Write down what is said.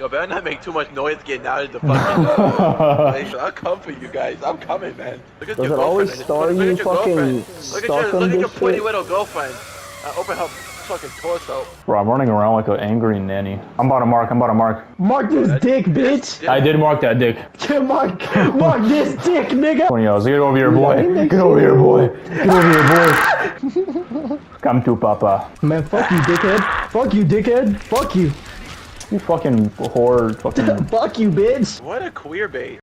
Yo, better not make too much noise getting out of the fucking place. I'll come for you guys. I'm coming, man. Look at Does your it always girlfriend. start you fucking stuck on Look at your this pretty shit? little girlfriend. Open her fucking torso. Bro, I'm running around like an angry nanny. I'm about to mark. Mark this dick, bitch! I did mark that dick. Mark this dick, nigga! 20 hours. Get over here, boy. Get over here, boy. Get over here, boy. Come to Papa. Man, fuck you, dickhead. Fuck you, dickhead. Fuck you. You fucking whore. Fucking. Fuck you, bitch. What a queer bait.